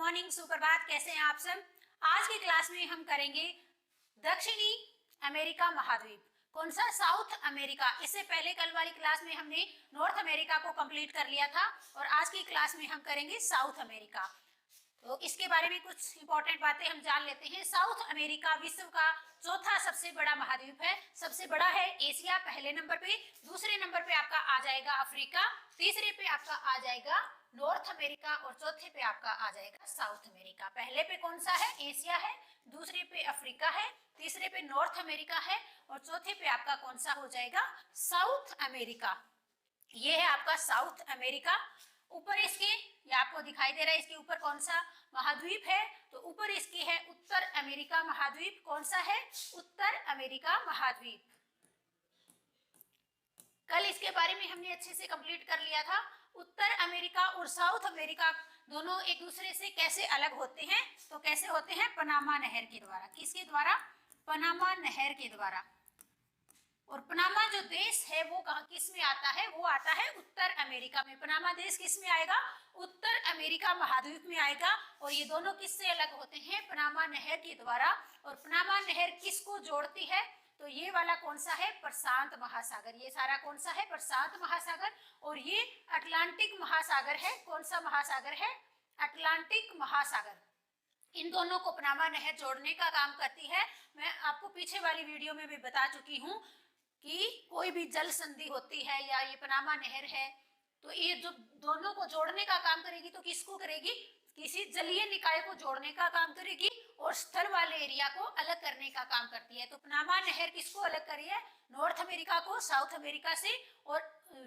Morning, सुप्रभात। कैसे हैं आप सब। आज की क्लास में हम करेंगे दक्षिणी अमेरिका महाद्वीप। कौन सा? South America. इससे पहले कल वाली क्लास में हमने नॉर्थ अमेरिका को कंप्लीट कर लिया था और आज की क्लास में हम करेंगे साउथ अमेरिका। तो इसके बारे में कुछ इंपॉर्टेंट बातें हम जान लेते हैं। साउथ अमेरिका विश्व का चौथा सबसे बड़ा महाद्वीप है। सबसे बड़ा है एशिया पहले नंबर पे, दूसरे नंबर पे आपका आ जाएगा अफ्रीका, तीसरे पे आपका आ जाएगा नॉर्थ अमेरिका और चौथे पे आपका आ जाएगा साउथ अमेरिका। पहले पे कौन सा है? एशिया है, दूसरे पे अफ्रीका है, तीसरे पे नॉर्थ अमेरिका है और चौथे पे आपका कौन सा हो जाएगा? South America. ये है आपका साउथ अमेरिका। ऊपर इसके, ये आपको दिखाई दे रहा है, इसके ऊपर कौन सा महाद्वीप है? तो ऊपर इसके है उत्तर अमेरिका महाद्वीप। कौन सा है? उत्तर अमेरिका महाद्वीप। कल इसके बारे में हमने अच्छे से कंप्लीट कर लिया था। उत्तर अमेरिका और साउथ अमेरिका दोनों एक दूसरे से कैसे अलग होते हैं? तो कैसे होते हैं? पनामा नहर के द्वारा। किसके द्वारा? पनामा नहर के द्वारा। और पनामा जो देश है वो कहाँ किस में आता है? वो आता है उत्तर अमेरिका में। पनामा देश किस में आएगा? उत्तर अमेरिका महाद्वीप में आएगा। और ये दोनों किससे अलग होते हैं? पनामा नहर के द्वारा। और पनामा नहर किसको जोड़ती है? तो ये वाला कौन सा है? प्रशांत महासागर। ये सारा कौन सा है? प्रशांत महासागर। और ये अटलांटिक महासागर है। कौन सा महासागर है? अटलांटिक महासागर। इन दोनों को पनामा नहर जोड़ने का काम करती है। मैं आपको पीछे वाली वीडियो में भी बता चुकी हूँ कि कोई भी जल संधि होती है या ये पनामा नहर है तो ये जो दोनों को जोड़ने का काम करेगी तो किसको करेगी? किसी जलीय निकाय को जोड़ने का काम करेगी और स्थल वाले एरिया को अलग करने का काम करती है। तो पनामा नहर किसको अलग करी है? नॉर्थ अमेरिका को साउथ अमेरिका से और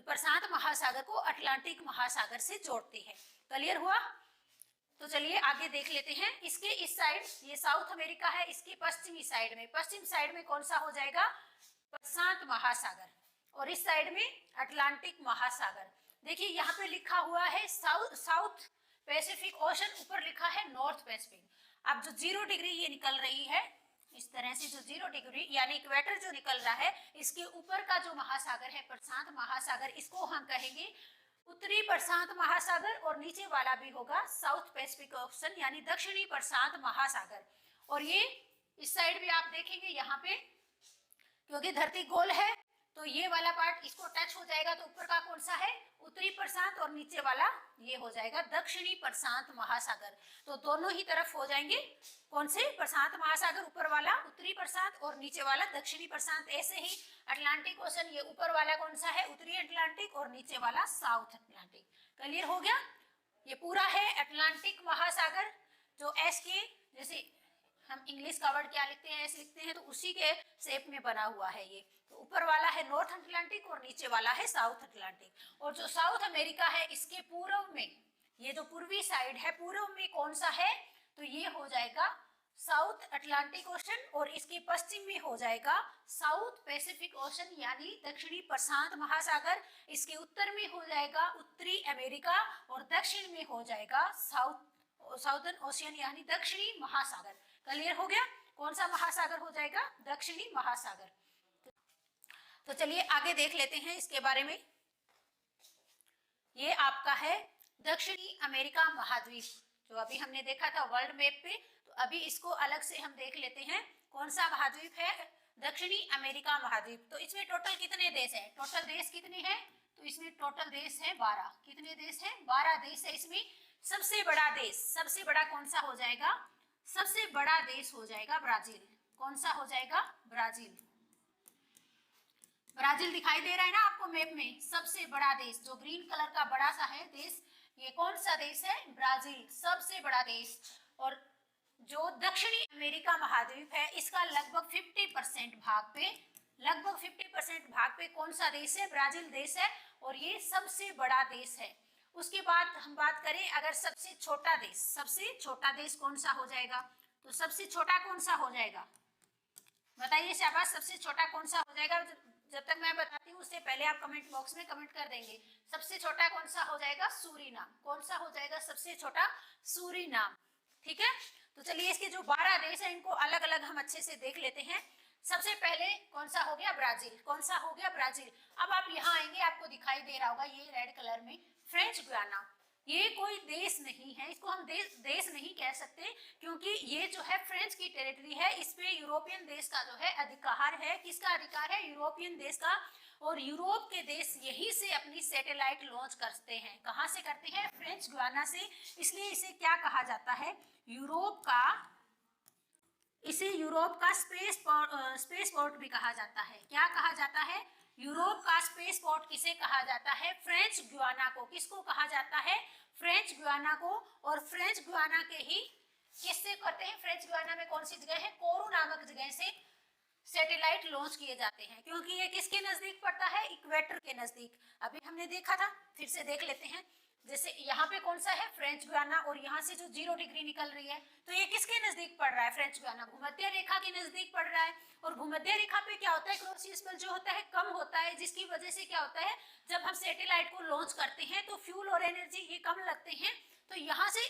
प्रशांत महासागर को अटलांटिक महासागर से जोड़ती है। क्लियर हुआ? तो चलिए आगे देख लेते हैं। इसके इस साइड ये साउथ अमेरिका है, इसके पश्चिमी साइड में, पश्चिम साइड में कौन सा हो जाएगा? प्रशांत महासागर। और इस साइड में अटलांटिक महासागर। देखिए यहाँ पे लिखा हुआ है साउथ पैसिफिक ओशन, ऊपर लिखा है नॉर्थ पैसिफिक। अब जो 0 डिग्री ये निकल रही है इस तरह से, जो 0 डिग्री यानी इक्वेटर जो निकल रहा है, इसके ऊपर का जो महासागर है प्रशांत महासागर, इसको हम कहेंगे उत्तरी प्रशांत महासागर। और नीचे वाला भी होगा साउथ पैसिफिक ओशन यानी दक्षिणी प्रशांत महासागर। और ये इस साइड भी आप देखेंगे यहाँ पे, क्योंकि धरती गोल है तो ये वाला पार्ट इसको टच हो जाएगा तो ऊपर का कौन सा है? उत्तरी प्रशांत और नीचे वाला ये हो जाएगा दक्षिणी प्रशांत महासागर। तो दोनों ही तरफ हो जाएंगे कौन से? प्रशांत महासागर, ऊपर वाला उत्तरी प्रशांत और नीचे वाला दक्षिणी प्रशांत। ऐसे ही अटलांटिक ओशन, ये ऊपर वाला कौन सा है? उत्तरी अटलांटिक और नीचे वाला साउथ अटलांटिक। क्लियर हो गया? ये पूरा है अटलांटिक महासागर जो एस के, जैसे हम इंग्लिश का वर्ड क्या लिखते हैं? ऐसे लिखते हैं, तो उसी के शेप में बना हुआ है ये। तो ऊपर वाला है नॉर्थ अटलांटिक और नीचे वाला है साउथ अटलांटिक। और जो साउथ अमेरिका है इसके पूर्व में, ये जो पूर्वी साइड है, पूर्व में कौन सा है? तो ये हो जाएगा साउथ अटलांटिक ओशन। और इसके पश्चिम में हो जाएगा साउथ पैसिफिक ओशन यानी दक्षिणी प्रशांत महासागर। इसके उत्तर में हो जाएगा उत्तरी अमेरिका और दक्षिण में हो जाएगा साउथर्न ओशियन यानी दक्षिणी महासागर। क्लियर हो गया? कौन सा महासागर हो जाएगा? दक्षिणी महासागर। तो चलिए आगे देख लेते हैं इसके बारे में। ये आपका है दक्षिणी अमेरिका महाद्वीप, जो अभी हमने देखा था वर्ल्ड मैप पे। तो अभी इसको अलग से हम देख लेते हैं। कौन सा महाद्वीप है? दक्षिणी अमेरिका महाद्वीप। तो इसमें टोटल कितने देश है? टोटल देश कितने हैं? तो इसमें टोटल देश है 12। कितने देश है? 12 देश है इसमें। सबसे बड़ा देश, सबसे बड़ा कौन सा हो जाएगा? सबसे बड़ा देश हो जाएगा ब्राजील। कौन सा हो जाएगा? ब्राजील। ब्राजील दिखाई दे रहा है ना आपको मैप में? सबसे बड़ा देश जो ग्रीन कलर का बड़ा सा है देश, ये कौन सा देश है? ब्राजील, सबसे बड़ा देश। और जो दक्षिणी अमेरिका महाद्वीप है इसका लगभग 50% भाग पे, लगभग 50% भाग पे कौन सा देश है? ब्राजील देश है। और ये सबसे बड़ा देश है। उसके बाद हम बात करें अगर सबसे छोटा देश, सबसे छोटा देश कौन सा हो जाएगा? तो सबसे छोटा कौन सा हो जाएगा? बताइए शाबाश, सबसे छोटा कौन सा हो जाएगा? जब तक मैं बताती हूँ उससे पहले आप कमेंट बॉक्स में कमेंट कर देंगे। सबसे छोटा कौन सा हो जाएगा? सूरीनाम। कौन सा हो जाएगा सबसे छोटा? सूरीनाम। ठीक है, तो चलिए इसके जो 12 देश है इनको अलग अलग हम अच्छे से देख लेते हैं। सबसे पहले कौन सा हो गया? ब्राजील। कौन सा हो गया? ब्राजील। अब आप यहाँ आएंगे, आपको दिखाई दे रहा होगा ये रेड कलर में फ्रेंच गुयाना। ये कोई देश नहीं है, इसको हम देश नहीं कह सकते, क्योंकि ये जो है फ्रेंच की टेरिटरी है, इस पे यूरोपियन देश का जो है अधिकार है। किसका अधिकार है? यूरोपियन देश का। और यूरोप के देश यहीं से अपनी सैटेलाइट लॉन्च करते हैं। कहाँ से करते हैं? फ्रेंच गुयाना से। इसलिए इसे क्या कहा जाता है? इसे यूरोप का स्पेस पोर्ट भी कहा जाता है। क्या कहा जाता है? यूरोप का स्पेस पोर्ट किसे कहा जाता है? फ्रेंच गुयाना को। किसको कहा जाता है? फ्रेंच गुयाना को। और फ्रेंच गुयाना के ही किससे करते हैं? फ्रेंच गुयाना में कौन सी जगह है? कोरू नामक जगह से सैटेलाइट लॉन्च किए जाते हैं, क्योंकि ये किसके नजदीक पड़ता है? इक्वेटर के नजदीक। अभी हमने देखा था, फिर से देख लेते हैं। जैसे यहाँ पे कौन सा है? French Guiana. और यहाँ से जो 0 डिग्री निकल रही है, तो ये किसके नजदीक पड़ रहा है? फ्रेंच गुयाना भूमध्य रेखा के नजदीक पड़ रहा है। और भूमध्य रेखा पे क्या होता है? क्रॉस बल जो होता है कम होता है, जिसकी वजह से क्या होता है, जब हम सैटेलाइट को लॉन्च करते हैं तो फ्यूल और एनर्जी ये कम लगते हैं। तो यहाँ से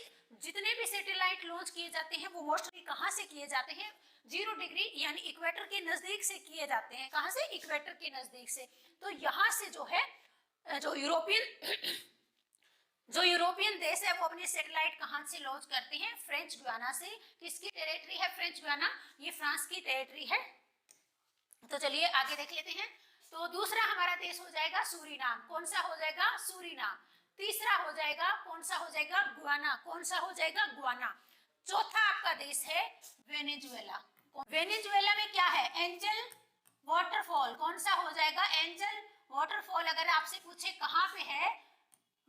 जितने भी सैटेलाइट लॉन्च किए जाते हैं वो मोस्टली कहाँ से किए जाते हैं? 0 डिग्री यानी इक्वेटर के नजदीक से किए जाते हैं। कहाँ से? इक्वेटर के नजदीक से। तो यहाँ से जो है जो यूरोपियन देश है वो अपनी सैटेलाइट कहाँ से लॉन्च करते हैं? फ्रेंच गुयाना से। किसकी टेरिटरी है फ्रेंच गुयाना? ये फ्रांस की टेरिटरी है। तो चलिए आगे देख लेते हैं। तो दूसरा हमारा देश हो जाएगा सूरीनाम। कौन सा हो जाएगा? सूरीनाम। तीसरा हो जाएगा, कौन सा हो जाएगा? गुयाना। कौन सा हो जाएगा? गुयाना। चौथा आपका देश है वेनेजुएला। वेनेजुएला में क्या है? Angel waterfall. कौन सा हो जाएगा? Angel waterfall. अगर आपसे पूछे कहाँ पे है?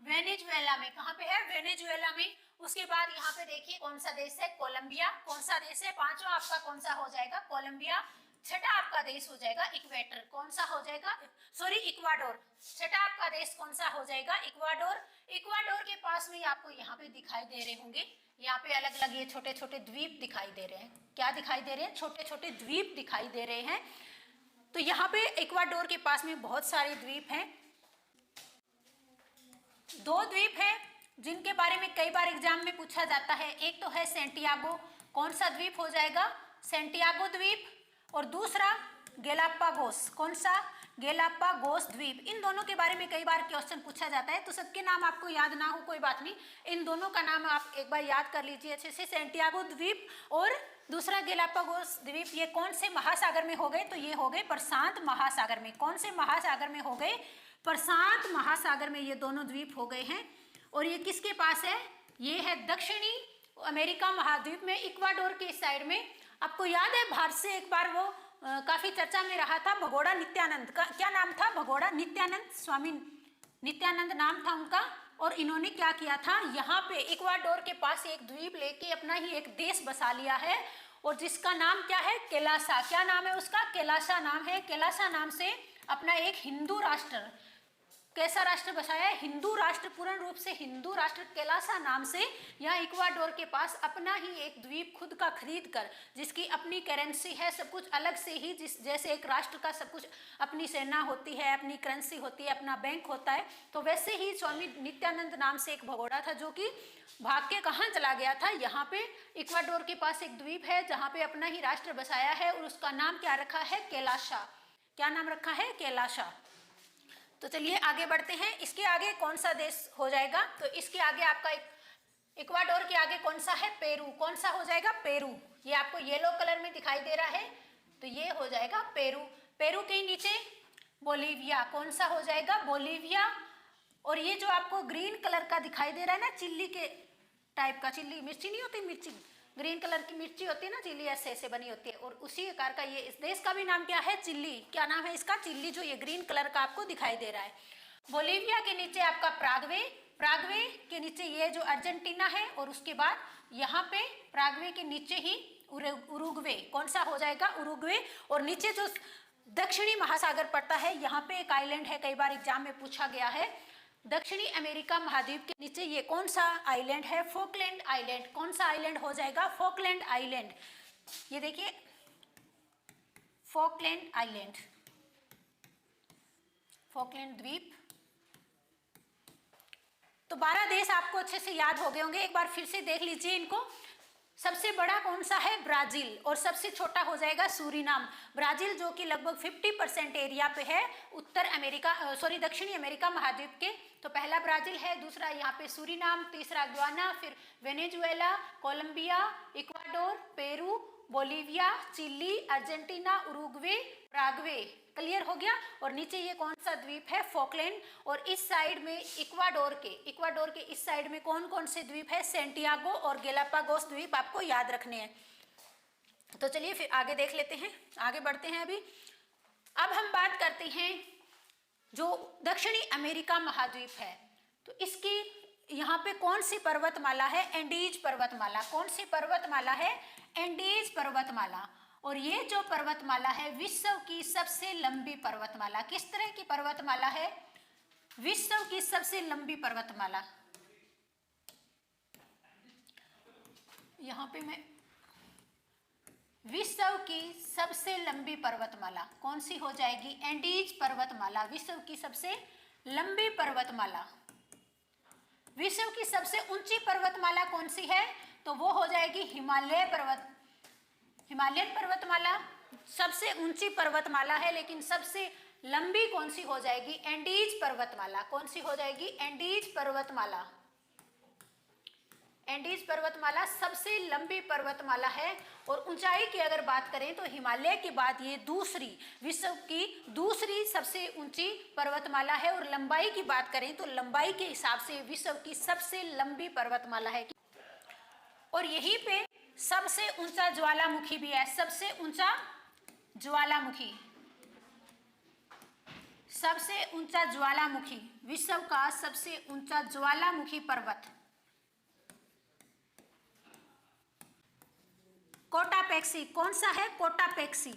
वेनेजुएला में। कहाँ पे है? वेनेजुएला में। उसके बाद यहाँ पे देखिए कौन सा देश है? कोलंबिया। कौन सा देश है? पांचवा आपका कौन सा हो जाएगा? कोलंबिया। छठा आपका देश हो जाएगा इक्वेटर। कौन सा हो जाएगा? Sorry, Ecuador. छठा आपका देश कौन सा हो जाएगा? इक्वाडोर। इक्वाडोर के पास में आपको यहाँ पे दिखाई दे रहे होंगे, यहाँ पे अलग अलग ये छोटे छोटे द्वीप दिखाई दे रहे हैं। क्या दिखाई दे रहे हैं? छोटे छोटे द्वीप दिखाई दे रहे हैं। तो यहाँ पे इक्वाडोर के पास में बहुत सारे द्वीप हैं। 2 द्वीप हैं जिनके बारे में कई बार एग्जाम में पूछा जाता है। एक तो है सेंटियागो। कौन सा द्वीप हो जाएगा? सेंटियागो द्वीप। और दूसरा गैलापागोस। कौन सा? गैलापागोस द्वीप। इन दोनों के बारे में कई बार क्वेश्चन पूछा जाता है, तो सबके नाम आपको याद ना हो कोई बात नहीं, इन दोनों का नाम आप एक बार याद कर लीजिए अच्छे से। सेंटियागो द्वीप और दूसरा गैलापागोस द्वीप, ये कौन से महासागर में हो गए? तो ये हो गए प्रशांत महासागर में। कौन से महासागर में हो गए? प्रशांत महासागर में ये दोनों द्वीप हो गए हैं। और ये किसके पास है? ये है दक्षिणी अमेरिका महाद्वीप में, इक्वाडोर के साइड में। आपको याद है भारत से एक बार वो काफी चर्चा में रहा था भगोड़ा नित्यानंद का। क्या नाम था? भगोड़ा नित्यानंद, स्वामी नित्यानंद नाम था उनका। और इन्होंने क्या किया था? यहाँ पे इक्वाडोर के पास एक द्वीप लेके अपना ही एक देश बसा लिया है, और जिसका नाम क्या है? कैलासा। क्या नाम है उसका? कैलासा नाम है। कैलासा नाम से अपना एक हिंदू राष्ट्र, कैसा राष्ट्र बसाया है? हिंदू राष्ट्र, पूर्ण रूप से हिंदू राष्ट्र कैलासा नाम से यहाँ इक्वाडोर के पास अपना ही एक द्वीप खुद का खरीद कर, जिसकी अपनी करेंसी है, सब कुछ अलग से ही, जैसे एक राष्ट्र का सब कुछ, अपनी सेना होती है, अपनी करेंसी होती है, अपना बैंक होता है, तो वैसे ही स्वामी नित्यानंद नाम से एक भगोड़ा था जो कि भाग के कहाँ चला गया था? यहाँ पे इक्वाडोर के पास एक द्वीप है जहाँ पे अपना ही राष्ट्र बसाया है, और उसका नाम क्या रखा है? कैलासा। क्या नाम रखा है? कैलासा। तो चलिए आगे बढ़ते हैं। इसके आगे कौन सा देश हो जाएगा? तो इसके आगे आपका इक्वाडोर के आगे कौन सा है? पेरू। कौन सा हो जाएगा? पेरू। ये आपको येलो कलर में दिखाई दे रहा है, तो ये हो जाएगा पेरू। पेरू के नीचे बोलीविया। कौन सा हो जाएगा? बोलीविया। और ये जो आपको ग्रीन कलर का दिखाई दे रहा है ना, चिल्ली के टाइप का, चिल्ली मिर्ची नहीं होती, मिर्ची ग्रीन कलर की मिर्ची होती है ना, चिल्ली ऐसे ऐसे बनी होती है, और उसी आकार का ये इस देश का भी नाम क्या है? चिल्ली। क्या नाम है इसका? चिल्ली, जो ये ग्रीन कलर का आपको दिखाई दे रहा है। बोलीविया के नीचे आपका प्रागवे। प्रागवे के नीचे ये जो अर्जेंटीना है, और उसके बाद यहाँ पे प्रागवे के नीचे ही उरुग्वे। कौन सा हो जाएगा? उरुग्वे। और नीचे जो दक्षिणी महासागर पड़ता है, यहाँ पे एक आइलैंड है, कई बार एग्जाम में पूछा गया है। दक्षिणी अमेरिका महाद्वीप के नीचे ये कौन सा आइलैंड है? Falkland island. कौन सा आइलैंड हो जाएगा? Falkland island. ये देखिए फॉकलैंड आइलैंड, फॉकलैंड द्वीप। तो 12 देश आपको अच्छे से याद हो गए होंगे, एक बार फिर से देख लीजिए इनको। सबसे बड़ा कौन सा है? ब्राजील। और सबसे छोटा हो जाएगा सूरीनाम। ब्राजील जो कि लगभग 50% एरिया पे है उत्तर अमेरिका दक्षिणी अमेरिका महाद्वीप के। तो पहला ब्राजील है, दूसरा यहाँ पे सूरीनाम, तीसरा ग्वाना, फिर Venezuela, Colombia, Ecuador, Peru, Bolivia, Chile, Argentina, Uruguay, Paraguay. Clear हो गया। और नीचे ये कौन सा द्वीप है? फॉकलैंड। और इस साइड में इक्वाडोर के इस साइड में कौन कौन से द्वीप है? सेंटियागो और गैलापागोस द्वीप आपको याद रखने हैं। तो चलिए फिर आगे देख लेते हैं, आगे बढ़ते हैं। अभी अब हम बात करते हैं जो दक्षिणी अमेरिका महाद्वीप है, तो इसकी यहाँ पे कौन सी पर्वतमाला है? एंडीज पर्वतमाला। कौन सी पर्वतमाला है? एंडीज पर्वतमाला। और ये जो पर्वतमाला है विश्व की सबसे लंबी पर्वतमाला। किस तरह की पर्वतमाला है? विश्व की सबसे लंबी पर्वतमाला। यहाँ पे मैं विश्व की सबसे लंबी पर्वतमाला कौन सी हो जाएगी? एंडीज पर्वतमाला। विश्व की सबसे लंबी पर्वतमाला। विश्व की सबसे ऊंची पर्वतमाला कौन सी है? तो वो हो जाएगी हिमालयन पर्वतमाला। सबसे ऊंची पर्वतमाला है, लेकिन सबसे लंबी कौन सी हो जाएगी? एंडीज पर्वतमाला। कौन सी हो जाएगी? एंडीज पर्वतमाला। एंडीज पर्वतमाला सबसे लंबी पर्वतमाला है। और ऊंचाई की अगर बात करें तो हिमालय के बाद ये विश्व की दूसरी सबसे ऊंची पर्वतमाला है। और लंबाई की बात करें तो लंबाई के हिसाब से विश्व की सबसे लंबी पर्वतमाला है। और यहीं पे सबसे ऊंचा ज्वालामुखी भी है। सबसे ऊंचा ज्वालामुखी, सबसे ऊंचा ज्वालामुखी, विश्व का सबसे ऊंचा ज्वालामुखी पर्वत कोटापेक्सी। कौन सा है? कोटापेक्सी।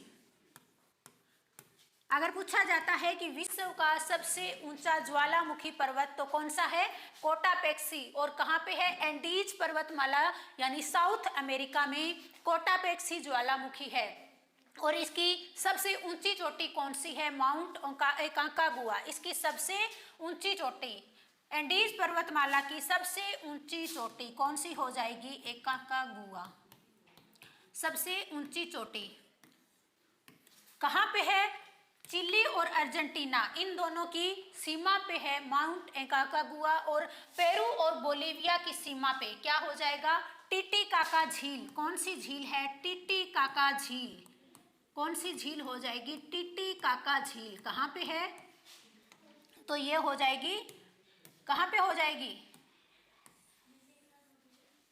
अगर पूछा जाता है कि विश्व का सबसे ऊंचा ज्वालामुखी पर्वत तो कौन सा है? कोटापेक्सी। और कहाँ पे है? एंडीज पर्वतमाला यानी साउथ अमेरिका में कोटापेक्सी ज्वालामुखी है। और इसकी सबसे ऊंची चोटी कौन सी है? माउंट एकांकागुआ। इसकी सबसे ऊंची चोटी, एंडीज पर्वतमाला की सबसे ऊंची चोटी कौन सी हो जाएगी? एकांकागुआ। सबसे ऊंची चोटी कहाँ पे है? चिली और अर्जेंटीना इन दोनों की सीमा पे है माउंट एकांकागुआ। और पेरू और बोलीविया की सीमा पे क्या हो जाएगा? टीटीकाका झील। कौन सी झील है? टीटीकाका झील। कौन सी झील हो जाएगी? टीटीकाका झील। कहाँ पे है? तो ये हो जाएगी, कहाँ पे हो जाएगी?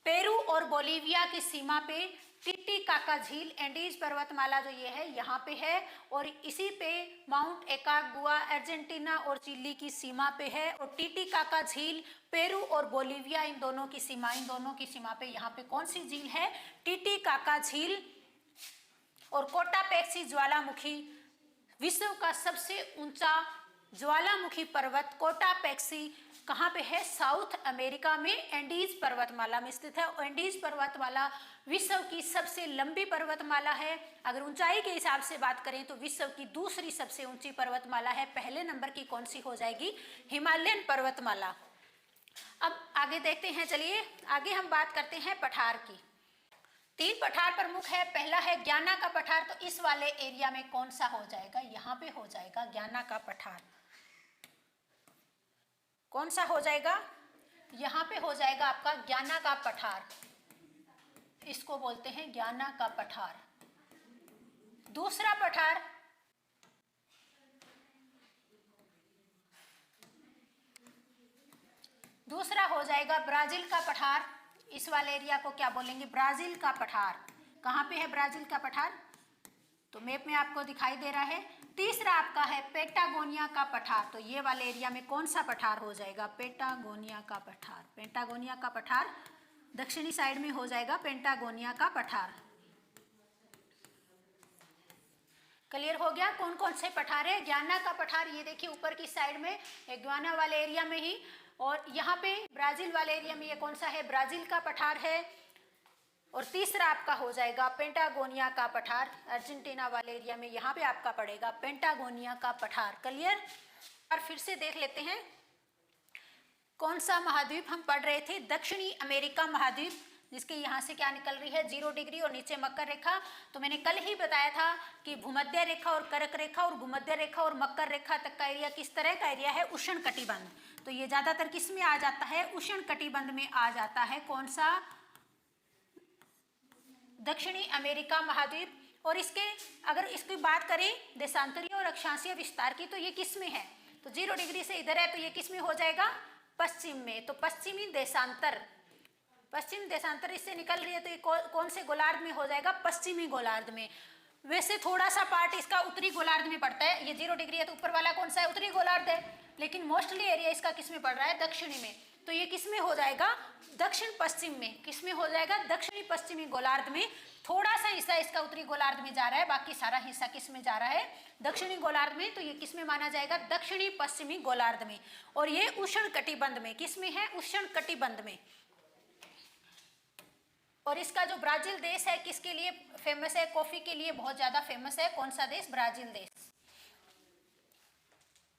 पेरू और बोलीविया की सीमा पे टीटीकाका झील, एंडीज पर्वतमाला जो ये है यहाँ पे है। और इसी पे माउंट एकांकागुआ अर्जेंटीना और चिली की सीमा पे है। और टीटीकाका झील पेरू और बोलीविया इन दोनों की सीमा पे यहाँ पे कौन सी झील है? टीटीकाका झील। और कोटापेक्सी ज्वालामुखी, विश्व का सबसे ऊंचा ज्वालामुखी पर्वत कोटापेक्सी कहाँ पे है? साउथ अमेरिका में एंडीज पर्वतमाला में स्थित है। एंडीज पर्वतमाला विश्व की सबसे लंबी पर्वतमाला है। अगर ऊंचाई के हिसाब से बात करें तो विश्व की दूसरी सबसे ऊंची पर्वतमाला है। पहले नंबर की कौन सी हो जाएगी? हिमालयन पर्वतमाला। अब आगे देखते हैं, चलिए आगे हम बात करते हैं पठार की। 3 पठार प्रमुख है। पहला है ज्ञाना का पठार। तो इस वाले एरिया में कौन सा हो जाएगा? यहाँ पे हो जाएगा ज्ञाना का पठार। कौन सा हो जाएगा? यहाँ पे हो जाएगा आपका ज्ञाना का पठार। इसको बोलते हैं ज्ञाना का पठार। दूसरा पठार हो जाएगा ब्राजील का पठार। इस वाले एरिया को क्या बोलेंगे? ब्राजील का पठार। कहाँ पे है ब्राजील का पठार? तो मैप में आपको दिखाई दे रहा है। तीसरा आपका है पेटागोनिया का पठार। तो ये वाले एरिया में कौन सा पठार हो जाएगा? पेटागोनिया का पठार। पेटागोनिया का पठार दक्षिणी साइड में हो जाएगा पेटागोनिया का पठार। क्लियर हो गया कौन कौन से पठार है? ज्ञाना का पठार ये देखिए ऊपर की साइड में ग्वाना वाले एरिया में ही। और यहाँ पे ब्राजील वाले एरिया में ये कौन सा है? ब्राजील का पठार है। और तीसरा आपका हो जाएगा पेंटागोनिया का पठार। अर्जेंटीना वाले एरिया में यहाँ पे आपका पड़ेगा पेंटागोनिया का पठार। क्लियर? और फिर से देख लेते हैं कौन सा महाद्वीप हम पढ़ रहे थे? दक्षिणी अमेरिका महाद्वीप जिसके यहाँ से क्या निकल रही है 0 डिग्री और नीचे मकर रेखा। तो मैंने कल ही बताया था कि भूमध्य रेखा और कर्क रेखा और भूमध्य रेखा और मकर रेखा तक का एरिया किस तरह का एरिया है, उष्ण कटिबंध। तो ये ज्यादातर किस में आ जाता है, उष्ण कटिबंध में आ जाता है। कौन सा, दक्षिणी अमेरिका महाद्वीप। और इसके अगर इसकी बात करें देशांतरीय और अक्षांशीय विस्तार की, तो ये किस में है, तो 0 डिग्री से इधर है, तो ये किस में हो जाएगा, पश्चिम में। तो पश्चिमी देशांतर, पश्चिम देशांतर इससे निकल रही है, तो ये कौन से गोलार्ध में हो जाएगा, पश्चिमी गोलार्ध में। वैसे थोड़ा सा पार्ट इसका उत्तरी गोलार्ध में पड़ता है, ये 0 डिग्री है तो ऊपर वाला कौन सा है, उत्तरी गोलार्ध है, लेकिन मोस्टली एरिया इसका किस में पड़ रहा है, दक्षिणी में। तो ये किस में हो जाएगा, दक्षिण पश्चिम में। किस में हो जाएगा, दक्षिणी पश्चिमी गोलार्ध में। थोड़ा सा हिस्सा इसका उत्तरी गोलार्ध में जा रहा है, बाकी सारा हिस्सा किस में जा रहा है, दक्षिणी गोलार्ध में। तो ये किस में माना जाएगा, दक्षिणी पश्चिमी गोलार्ध में। और ये उष्ण कटिबंध में, किस में है, उष्ण कटिबंध में। और इसका जो ब्राजील देश है किसके लिए फेमस है, कॉफी के लिए बहुत ज्यादा फेमस है। कौन सा देश, ब्राजील देश।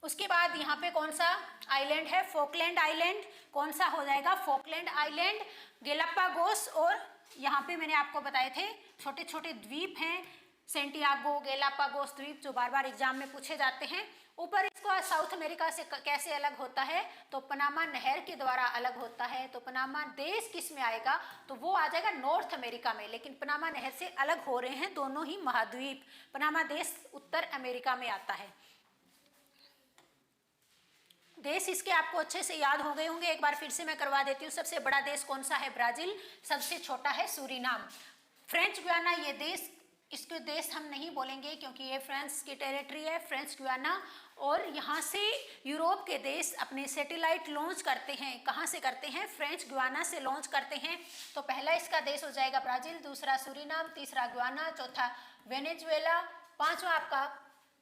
उसके बाद यहाँ पे कौन सा आइलैंड है, फोकलैंड आइलैंड। कौन सा हो जाएगा, फोकलैंड आइलैंड, गेलापागोस। और यहाँ पे मैंने आपको बताए थे छोटे छोटे द्वीप हैं, सेंटियागो, गेलापागोस द्वीप, जो बार बार एग्जाम में पूछे जाते हैं। ऊपर इसको साउथ अमेरिका से कैसे अलग होता है, तो पनामा नहर के द्वारा अलग होता है। तो पनामा देश किस में आएगा, तो वो आ जाएगा नॉर्थ अमेरिका में, लेकिन पनामा नहर से अलग हो रहे हैं दोनों ही महाद्वीप। पनामा देश उत्तर अमेरिका में आता है। देश इसके आपको अच्छे से याद हो गए होंगे, एक बार फिर से मैं करवा देती हूँ। सबसे बड़ा देश कौन सा है, ब्राजील। सबसे छोटा है सूरीनाम। फ्रेंच गुयाना ये देश, इसके देश हम नहीं बोलेंगे क्योंकि ये फ्रांस की टेरिटरी है, फ्रेंच गुयाना। और यहाँ से यूरोप के देश अपने सैटेलाइट लॉन्च करते हैं। कहाँ से करते हैं, फ्रेंच गुयाना से लॉन्च करते हैं। तो पहला इसका देश हो जाएगा ब्राजील, दूसरा सूरीनाम, तीसरा गुयाना, चौथा वेनेजुएला, पांचवा आपका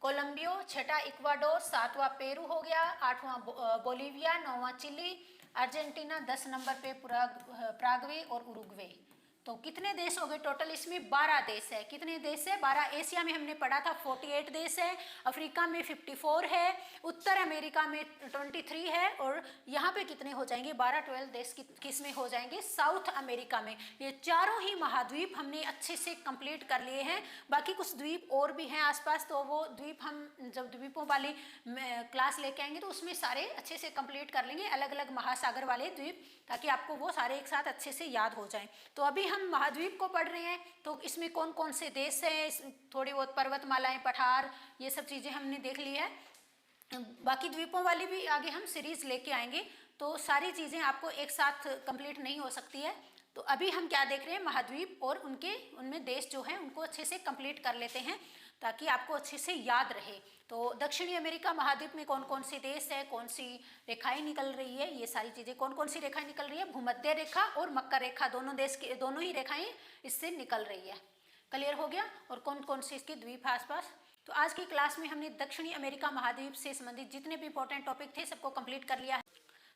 कोलंबियो, छठा इक्वाडोर, सातवां पेरू हो गया, आठवां बोलीविया, नौवां चिली, अर्जेंटीना, 10 नंबर पे प्रागवे और उरुग्वे। तो कितने देश हो गए टोटल, इसमें 12 देश है। कितने देश है, 12। एशिया में हमने पढ़ा था 48 देश है, अफ्रीका में 54 है, उत्तर अमेरिका में 23 है, और यहाँ पे कितने हो जाएंगे, 12-12 देश किस में हो जाएंगे, साउथ अमेरिका में। ये चारों ही महाद्वीप हमने अच्छे से कंप्लीट कर लिए हैं। बाकी कुछ द्वीप और भी हैं आसपास, तो वो द्वीप हम जब द्वीपों वाली क्लास लेके आएंगे तो उसमें सारे अच्छे से कंप्लीट कर लेंगे, अलग अलग महासागर वाले द्वीप, ताकि आपको वो सारे एक साथ अच्छे से याद हो जाएं। तो अभी हम महाद्वीप को पढ़ रहे हैं, तो इसमें कौन कौन से देश हैं, थोड़ी बहुत पर्वतमालाएं, पठार, ये सब चीज़ें हमने देख ली है। बाकी द्वीपों वाली भी आगे हम सीरीज लेके आएंगे, तो सारी चीज़ें आपको एक साथ कंप्लीट नहीं हो सकती है। तो अभी हम क्या देख रहे हैं, महाद्वीप और उनमें देश जो हैं उनको अच्छे से कंप्लीट कर लेते हैं ताकि आपको अच्छे से याद रहे। तो दक्षिणी अमेरिका महाद्वीप में कौन कौन से देश है, कौन सी रेखाएं निकल रही है, ये सारी चीज़ें, कौन कौन सी रेखाएं निकल रही है, भूमध्य रेखा और मकर रेखा, दोनों देश की दोनों ही रेखाएं इससे निकल रही है। क्लियर हो गया। और कौन कौन से इसके द्वीप है आसपास। तो आज की क्लास में हमने दक्षिणी अमेरिका महाद्वीप से संबंधित जितने भी इंपॉर्टेंट टॉपिक थे सबको कंप्लीट कर लिया है।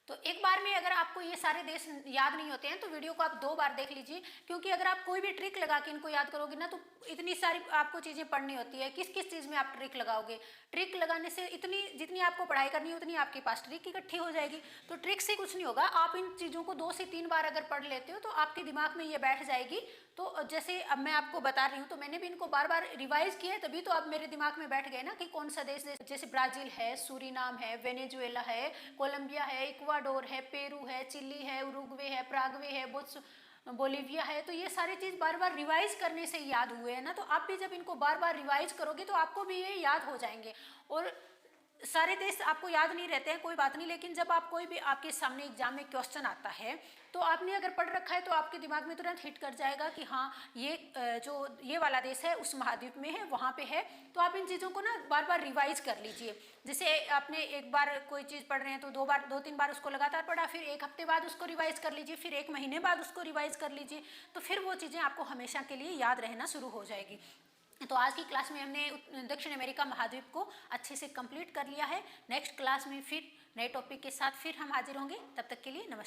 तो एक बार में अगर आपको ये सारे देश याद नहीं होते हैं तो वीडियो को आप 2 बार देख लीजिए, क्योंकि अगर आप कोई भी ट्रिक लगा के इनको याद करोगे ना तो इतनी सारी आपको चीज़ें पढ़नी होती है। किस किस चीज़ में आप ट्रिक लगाओगे, ट्रिक लगाने से इतनी जितनी आपको पढ़ाई करनी है उतनी आपके पास ट्रिक इकट्ठी हो जाएगी। तो ट्रिक से कुछ नहीं होगा, आप इन चीज़ों को 2 से 3 बार अगर पढ़ लेते हो तो आपके दिमाग में ये बैठ जाएगी। तो जैसे अब मैं आपको बता रही हूँ तो मैंने भी इनको बार बार रिवाइज किया है, तभी तो अब मेरे दिमाग में बैठ गए ना कि कौन सा देश, जैसे ब्राज़ील है, सूरीनाम है, वेनेजुएला है, कोलंबिया है, इक्वाडोर है, पेरू है, चिली है, उरुग्वे है, प्रागवे है, बोलीविया है। तो ये सारी चीज़ बार बार रिवाइज करने से याद हुए हैं ना। तो आप भी जब इनको बार बार रिवाइज करोगे तो आपको भी ये याद हो जाएंगे। और सारे देश आपको याद नहीं रहते हैं कोई बात नहीं, लेकिन जब आप कोई भी आपके सामने एग्जाम में क्वेश्चन आता है तो आपने अगर पढ़ रखा है तो आपके दिमाग में तुरंत हिट कर जाएगा कि हाँ ये वाला देश है उस महाद्वीप में है, वहाँ पे है। तो आप इन चीज़ों को ना बार बार रिवाइज कर लीजिए। जैसे आपने एक बार कोई चीज़ पढ़ रहे हैं तो 2-3 बार उसको लगातार पढ़ा, फिर 1 हफ्ते बाद उसको रिवाइज कर लीजिए, फिर 1 महीने बाद उसको रिवाइज कर लीजिए, तो फिर वो चीज़ें आपको हमेशा के लिए याद रहना शुरू हो जाएगी। तो आज की क्लास में हमने दक्षिण अमेरिका महाद्वीप को अच्छे से कंप्लीट कर लिया है। नेक्स्ट क्लास में फिर नए टॉपिक के साथ फिर हम हाजिर होंगे। तब तक के लिए नमस्कार।